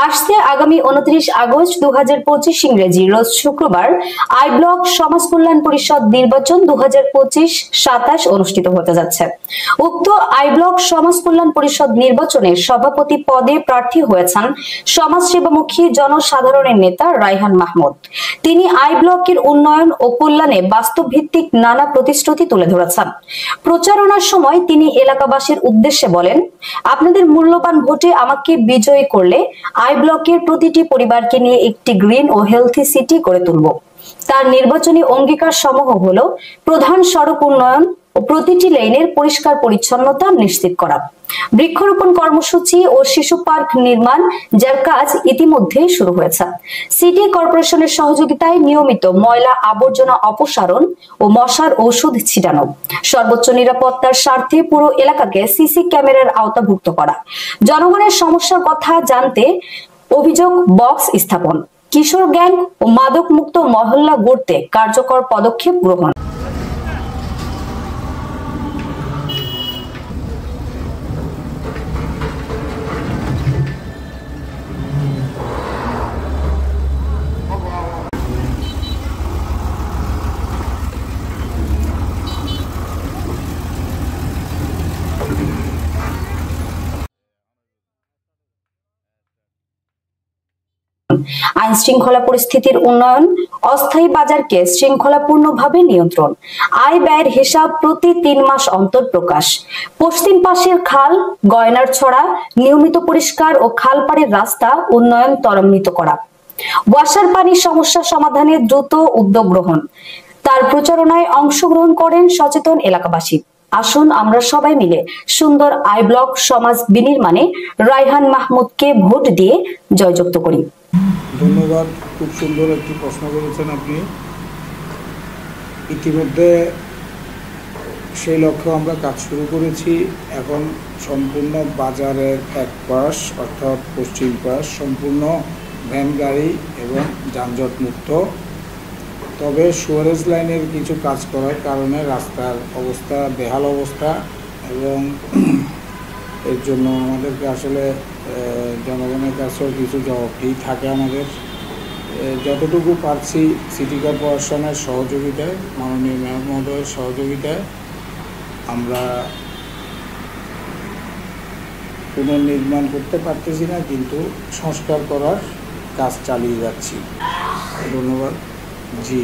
আসছে আগামী 29 আগস্ট 2025 ইংরেজি রোজ শুক্রবার আই ব্লক সমাজ কল্যাণ পরিষদ নির্বাচন 2025-27 অনুষ্ঠিত হতে যাচ্ছে। উক্ত আই ব্লক সমাজ কল্যাণ পরিষদ নির্বাচনে সভাপতি পদে প্রার্থী হয়েছেন সমাজসেবামুখী জনসাধারণের নেতা রায়হান মাহমুদ। তিনি আই ব্লকের উন্নয়ন ও কল্যাণে বাস্তব ভিত্তিক নানা প্রতিশ্রুতি তুলে ধরেছেন। প্রচারণার সময় তিনি এলাকাবাসীর উদ্দেশ্যে বলেন, আপনাদের মূল্যবান ভোটে আমাকে বিজয়ী করলে আই ব্লকের প্রতিটি পরিবারকে নিয়ে একটি গ্রিন ও হেলথি সিটি গড়ে তুলব। তার নির্বাচনী অঙ্গীকার সমূহ হলো প্রধান সড়ক উন্নয়ন ও প্রতিটি লেনের পরিষ্কার পরিচ্ছন্নতা নিশ্চিত করা, বৃক্ষরোপণ কর্মসূচি ও শিশু পার্ক নির্মাণ, যার কাজ ইতিমধ্যেই শুরু হয়েছে। সিটি কর্পোরেশনের সহযোগিতায় নিয়মিত ময়লা আবর্জনা অপসারণ ও মশার ঔষধ ছিটানো, সর্বোচ্চ নিরাপত্তার স্বার্থে পুরো এলাকাকে সিসি ক্যামেরার আওতাভুক্ত করা, জনগণের সমস্যার কথা জানতে অভিযোগ বক্স স্থাপন, কিশোর গ্যাং ও মাদক মুক্ত মহল্লা গড়তে কার্যকর পদক্ষেপ গ্রহণ। আইন শৃঙ্খলা পরিস্থিতির উন্নয়ন, অস্থায়ী বাজারকে শৃঙ্খলাপূর্ণভাবে নিয়ন্ত্রণ, আয় ব্যয়ের হিসাব প্রতি 3 মাস অন্তর প্রকাশ, পশ্চিম পাশের খাল গয়নার ছড়া নিয়মিত পরিষ্কার ও খালপাড়ের রাস্তা উন্নয়ন ত্বরান্বিত করা, ওয়াসার পানির সমস্যা সমাধানে দ্রুত উদ্যোগ গ্রহণ। তার প্রচারণায় অংশগ্রহণ করেন সচেতন এলাকাবাসী। আসুন আমরা সবাই মিলে সুন্দর আই ব্লক সমাজ বিনির্মাণে রায়হান মাহমুদকে ভোট দিয়ে জয়যুক্ত করি। ধন্যবাদ। খুব সুন্দর একটি প্রশ্ন করেছেন আপনি। ইতিমধ্যে সেই লক্ষ্যে আমরা কাজ শুরু করেছি। এখন সম্পূর্ণ বাজারের এক পাশ অর্থাৎ পশ্চিম পাশ সম্পূর্ণ ভ্যান গাড়ি এবং যানজট মুক্ত। তবে সুয়ারেজ লাইনের কিছু কাজ করার কারণে রাস্তার অবস্থা বেহাল অবস্থা, এবং এর জন্য আমাদেরকে আসলে জনগণের কাছেও কিছু জবাবদিহি থাকে। আমাদের যতটুকু পারছি সিটি কর্পোরেশনের সহযোগিতায়, মাননীয় মেয়র মহোদয়ের সহযোগিতায় আমরা পুনর্নির্মাণ করতে পারতেছি না, কিন্তু সংস্কার করার কাজ চালিয়ে যাচ্ছি। ধন্যবাদ। জি,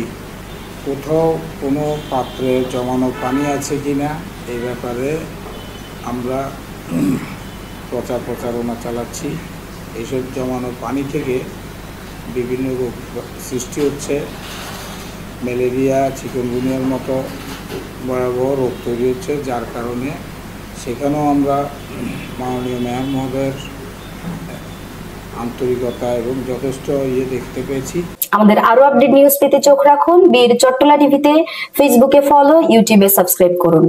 কোথাও কোনো পাত্রে জমানো পানি আছে কিনা এই ব্যাপারে আমরা প্রচারণা চালাচ্ছি। এইসব জমানো পানি থেকে বিভিন্ন রোগ সৃষ্টি হচ্ছে, ম্যালেরিয়া, চিকুনগুনিয়ার মতো ভয়াবহ রোগ তৈরি হচ্ছে, যার কারণে সেখানেও আমরা মাননীয় মেয়র মহোদয়ের আন্তরিকতা এবং যথেষ্ট দেখতে পেয়েছি। আমাদের আরো আপডেট নিউজ পেতে চোখ রাখুন বীর চট্টলা টিভিতে, ফেসবুকে ফলো, ইউটিউবে সাবস্ক্রাইব করুন।